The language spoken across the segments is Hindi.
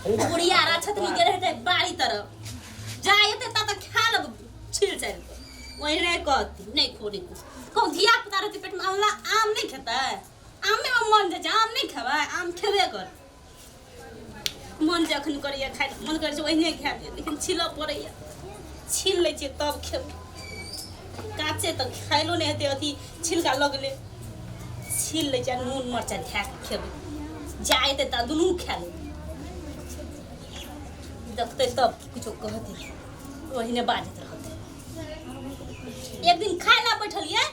बुढ़िया राछत में गेल है बाड़ी तरफ जाए ते ता खा लब छिल चल वही नहीं कहती नहीं खोने को कौन धिया पुता रहती पेट में आमला आम नहीं खाता है आम में मन जे आम नहीं खावा आम खेबे कर मन जखन करिए खाए मन करे वही नहीं खा लेकिन छिल पड़ैया छील ले छी तब खेब काचे तो खाइलो नहीं हेते अथी छिलका लगले छील ले छी नून मरचा खा के खेब जाए ते ता दुनू खा ले देखते तब कुछ कहते वही ने बाजत रहते एक दिन खाए ला बैठलिए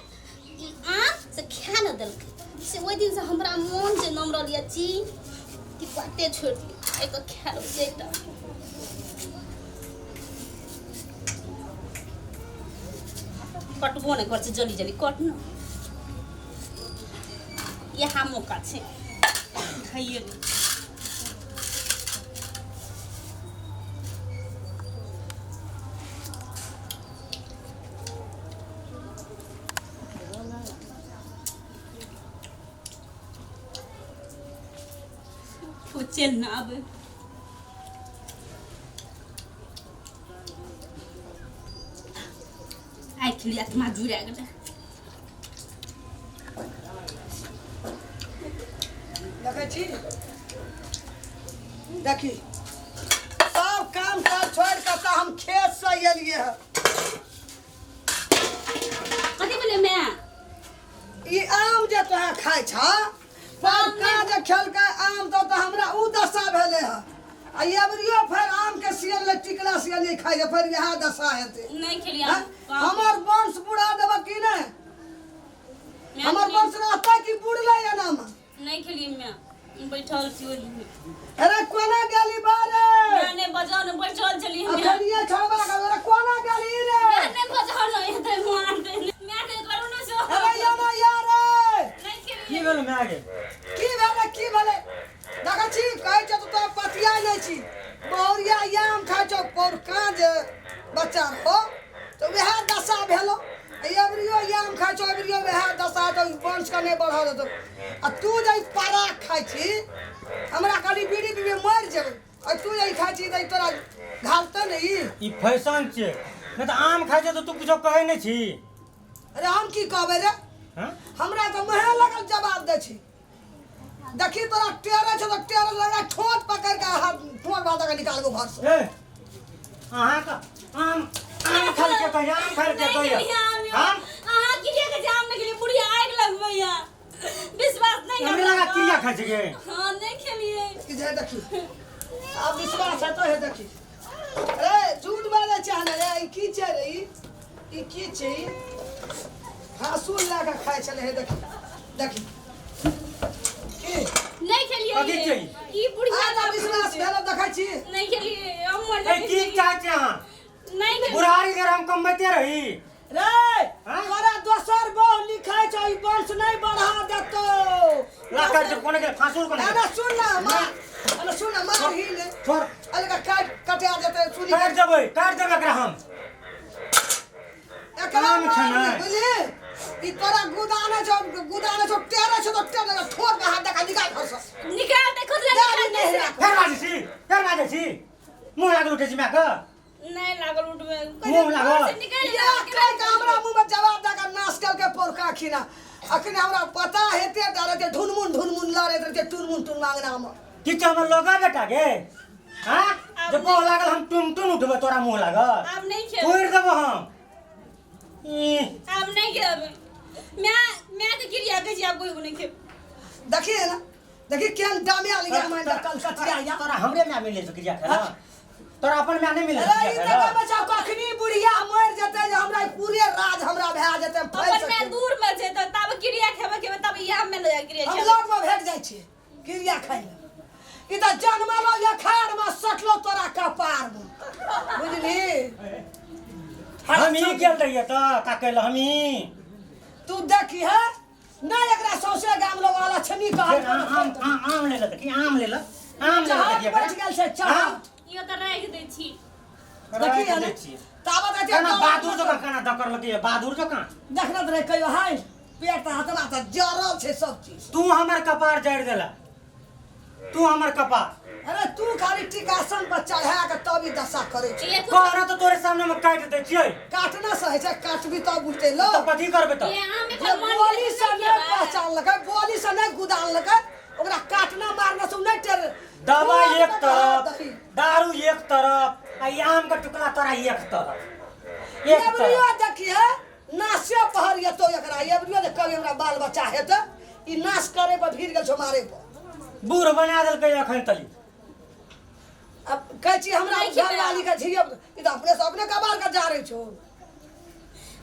आम से खा न दल से वही दिन से हमरा मन से नम रहलिए ची कि बाते छोड़ दी आई तो खा लो जेटा कटबो नहीं कर जल्दी जल्दी कट न यहाँ मौका छे खाइए चल ना अब आई खिली आत्मा जुड़ा गया देखै छी देखी सब काम काज छोड़ के त हम खेत से एलिए है कथी बोले मैं ई आम जे तोहे खाइ छ पर काज खेल के आम तो हमरा उ दशा भेले है आ एबरियो फिर आम के सीजन ले टिकला सीजन नहीं खाइ फिर यह दशा हेते नहीं खेलिया हमर वंश बुढ़ा देब कि नहीं हमर वंश रहता कि बुढ़ले या नाम नहीं खेलिए मैं बैठल छी ओली में अरे कोना गेली बारे मैंने बजान बैठल चली हम अखनिए छोड़बा का रे कोना गेली रे मैंने बजान हेते मार दे मैं के करू न सो अरे या ना यार नहीं खेलिए की भेल मैं आगे की भेले देखै छी कहै छ तो पतिया नै छी बहुरिया याम खाइ छ पर काज बच्चा हो तो वह दशा भेलो एबरियो याम खाइ छ एबरियो वह दशा तो वंश का नहीं बढ़ा दे आ तू जई पारा खाइ छी हमरा खाली बीड़ी पीबे मर जेबै आ तू जई खाइ छी तई तोरा घालते नहीं ई फैशन छे नहीं तो आम खाइ छ तो तू कुछ कहै नहीं छी अरे हम की कहबै रे हां हमरा तो महे लगल जवाब दे छी देखी तोरा टेरे छ तो टेरे लगा ठोट पकड़ के हाथ ठोट बांध के निकाल गो घर से ए अहाँ का आम खाइ के कहिया आम खाइ के कहिया हां आहा किलिया के जाम में गेली बुढ़िया आग लगबैया विश्वास नहीं हमरा लगा किया खाइ छे हां नहीं खेलिए कि जे देखी अब विश्वास है तो है देखी अरे झूठ बोले चाहना रे ई की छे रे ई की छे हासुल लगा खाइ छले है देखी देखी की नहीं खेलिए कथी छै ई बुढ़िया आ विश्वास भेल देखै छी नहीं खेलिए हम मर ए की चाह छे अहाँ नहीं खेलिए बुढ़ारी के हम कमबैते रही रे तोरा दोसर बहु लिखाइ छ ई वंश नहीं बढ़ा देतो ला कर जे कोने के फांसूल कोने अरे सुन ना मार अरे सुन ना मार ही ले छोड़ अलगा काट जेते सुनी काट देबै एकरा हम एकरा काम छै ना। बुझली ई तोरा गुदाने छ टेरे छ तो टेरे ठोक के हाथ का निकाल फस निकाल दे खुद ले फेर बाजे छी मुंह लागल उठे छी मैं का नहीं लागल उठबे मुंह लागल निकाल या काय हमरा मुंह में जवाब दा के नाश कर के पोरका खिना अखने हमरा पता हेते डाले के ढुनमुन लड़े ते टुनमुन मांगना हम किछ हम लगा बेटा गे हां जब मुंह लागल हम टुन उठबे तोरा मुंह लागल अब नहीं खेब छोड़ देबो हम अब नहीं खेब मैं तो गिरिया के जी आप कोई नहीं खेब देखिए ना देखिए केन दामिया लगे हमारे कल कटिया या तोरा हमरे में मिले जो किया खा तोरा अपन में नहीं मिले अरे ई त बच्चा कखनी बुढ़िया मर जते जे हमरा पूरे राज हमरा भै जते अपन में दूर में जे तब गिरिया खेबे के तब यहाँ में ले गिरिया हम लोग में भेट जाय छी गिरिया खाइ ई त जन्मलो या खाड़ में सटलो तोरा कपार में बुझली हम ही गेल रहिए त ताकेल हम ही तू देखी है ना एकरा सौसे गाम लोग वाला छनी कह आम ले ल कि आम ले ल आम ले ल देखिए बच गेल से चाहत यो त राख दे छी देखी है ना ताबत अते खाना बहादुर जका खाना दकर लगे बहादुर जका देखना रे कहियो हाय पेट हाथमा त जरल छे सब चीज तू हमर कपार जड़ देला तू हमर कपार अरे तू खाली टिकासन पर चढ़ा के तब ई दशा करे छी ये कुछ कहना तो तोरे सामने में काट दे छियै काटना सहे छै काटबी तब बुझते लो तो कथी करबे त ये आम जे एकर मन बोली से नहीं पहचान लगे बोली से नहीं गुदान लगे ओकरा काटना मारना से नहीं टेर दवा एक तरफ दारू एक तरफ आ ई आम का टुकड़ा तोरा एक तरफ ये एक बरियो तरफ देखिए नासे पहर ये तो एकरा ये बरियो दे कभी हमरा बाल बच्चा है त ई नाश करे पर भीड़ गेल छो मारे पर बूढ़ बना देलकै एखन तली अब कह छी हमरा घर वाली का झिया ई त अपने कबार का जा रहे छो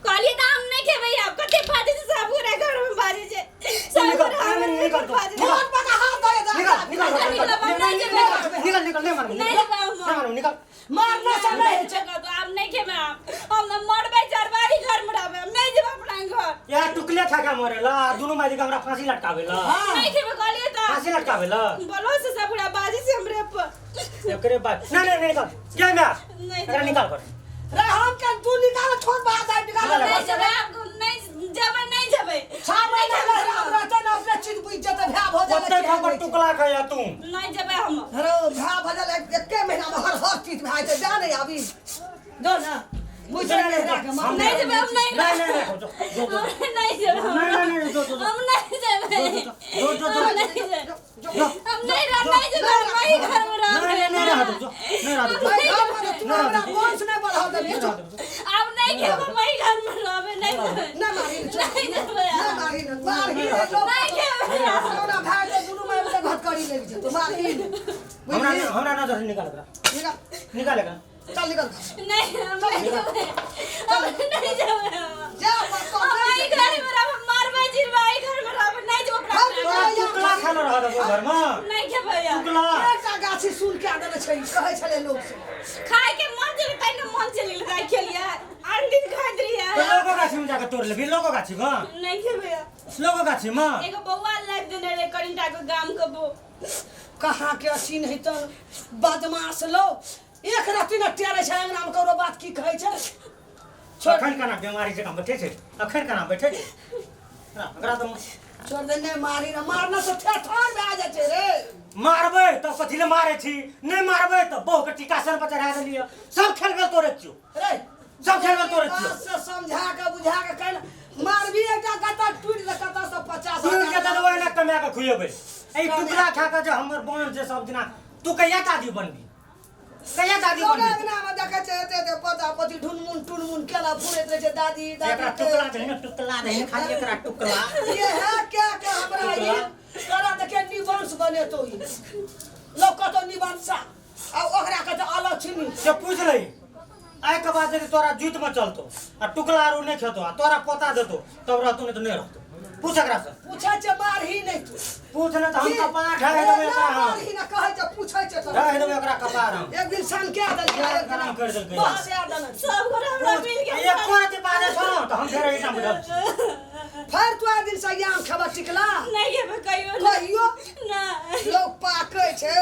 कहलिए त हम नहीं खेबै आप कते फाटे से सब पूरा घर में बाजे छे सब निकल, घर में निकल, बाजे छे। फोन पर हाथ दे निकल नहीं मारू नहीं बाबू निकल मारना से नहीं है जगह तो आप नहीं खेबै हम न मरबै चरवारी घर में रहबै हम नहीं जेबै अपना घर या टुकले खा के मरेला दुनु माई के हमरा फांसी लटकावेला नहीं खेबै कहलिए त फांसी लटकावेला बोलो से सब पूरा बाजे से हमरे पर एकरे बाद नहीं निकल क्या मैं नहीं एकरा निकाल कर रे हम के तू निकाल छोड़ बात है निकाल नहीं जेबै आपको नहीं जेबै सामने नहीं हम रहते ना अपने चीज बुझ जते भा हो ओते जाले खबर टुकला खाया तू नहीं जेबै हम अरे भा भजल एक महीना में हर चीज भाई तो जाने अभी जो ना मुझे नहीं रख हम नहीं जेबै हम नहीं नहीं नहीं जेबै नहीं जो हम नहीं जेबै जो हम नहीं जेबै हम नहीं जेबै वही घर में रहबै नहीं रह दो भाई घर में तू हमरा कौन से नहीं बढ़ा दे बेचो अब नहीं खेबै वही घर में रहबै नहीं जेबै ना मारी नहीं जेबै ना मारी ना मारी नहीं खेबै ना भाई तो दुनु में बड़े भटकड़ी ले जे तो मारी हमरा ना जैसे निकाल कर निकालेगा चल निकल नहीं हम नहीं जेबै हम नहीं जेबै जा मत हम वही घर में रहबै मारबै जिरबै घर में रहबै नहीं जेबै तो टुकला खाना रह दो घर में नहीं खेबै टुकला एकटा गाछी सुन के आदन छै कहै छले लोग से खाए के मन चले तै न मन चले लगा खेलिए अंडी खाइत रहिए तो लोगों गाछी में जाकर तोड़ ले लोगों गाछी में नहीं खेबै लोगों गाछी में एगो बौआ लाग देने रे करिंटा के गाम के बो कहाँ के अछि नहीं तो बदमाश लो एक राति न टेरे छै अंगना में करो बात की कहै छै अखन केना बीमारी से काम बैठे छै अखन केना बैठे छै अगरा तो छोड़ दे ने मारी न मारना से ठेठर भए जाय छै रे मारबै तो कथी ले मारे छी नहीं मारबै तो बहु के टिकासन पर चढ़ा देलिए सब खेल गेल तोरे छियो रे सब खेल गेल तोरे छियो बात से समझा के बुझा के कहल मारबी एकटा कता टूट दे कता से 50 तू के तो ओए ना कमा के खुएबै ए टुकड़ा खा के जो हमर बहन से सब दिना तू कहिया दादी बनबी कहिया दादी लोग बनबी अंगना में देखे छै एते पता पति ढुनमुन टुनमुन केला फुरैत रहे छै दादी एकरा टुकड़ा दे ने टुकड़ा दे ने खाली एकरा टुकड़ा ये है क्या के हमरा ये करा देखे निवंश बने तो ही लोग का तो निवंशा आ ओकरा के तो अलग छिनी से पूछ लई आय के बाद यदि तोरा जुत में चलतो आ टुकड़ा आरू नहीं खेतो आ तोरा पता देतो तब रहतो नहीं तो नहीं रहतो पूछ एकरा से पूछे छै मार ही नहीं तू पूछ न तो हम कपार ढाहे देबे एकरा मार हम ही ना कहै छै पूछे छै तो ढाहे देबे एकरा कपार हम एक दिन सन के दल क्या काम कर देलकै बस याद न सब घर हमरा मिल के एक कोरते बादे छोड़ो तो हम फेर एटा बुझल छी फिर तू एक दिन से याम खबर टिकला नहीं खेबै कहियो कहियो ना लोग पाकै छै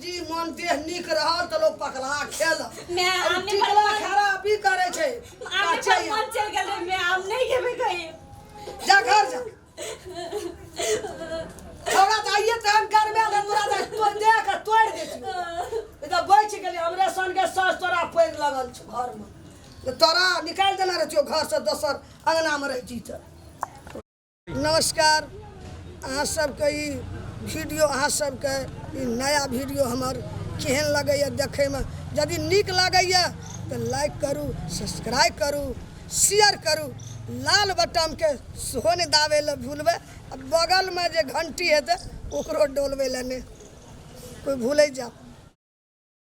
जी मन देह नीक रहल तो लोग पकला खेल मैं आमने टिकला खराबी करे छै आमने अच्छा पर मन चल गेल मैं आम नहीं खेबै कहियो जा घर जा थोड़ा तो आइए तो हम घर में अगर मुरा तो देख तोड़ देती इधर बैठ गेली हमरे सन के सास तोरा पैर लगल छ घर में तो तोरा निकाल देना रहतियो घर से दोसर अंगना में रह जीत नमस्कार अहाँ सबके ई वीडियो अहाँ सबके ई नया वीडियो हमर केहन लगैए देखैमे यदि नीक लगैए तो लाइक करू सब्सक्राइब करू शेयर करू लाल बटन के सेहो नहीं दाबे ला भूलबै आ बगल में जे घंटी हेतै ओकरो डोलबै ला नहीं कोई भूलै जा।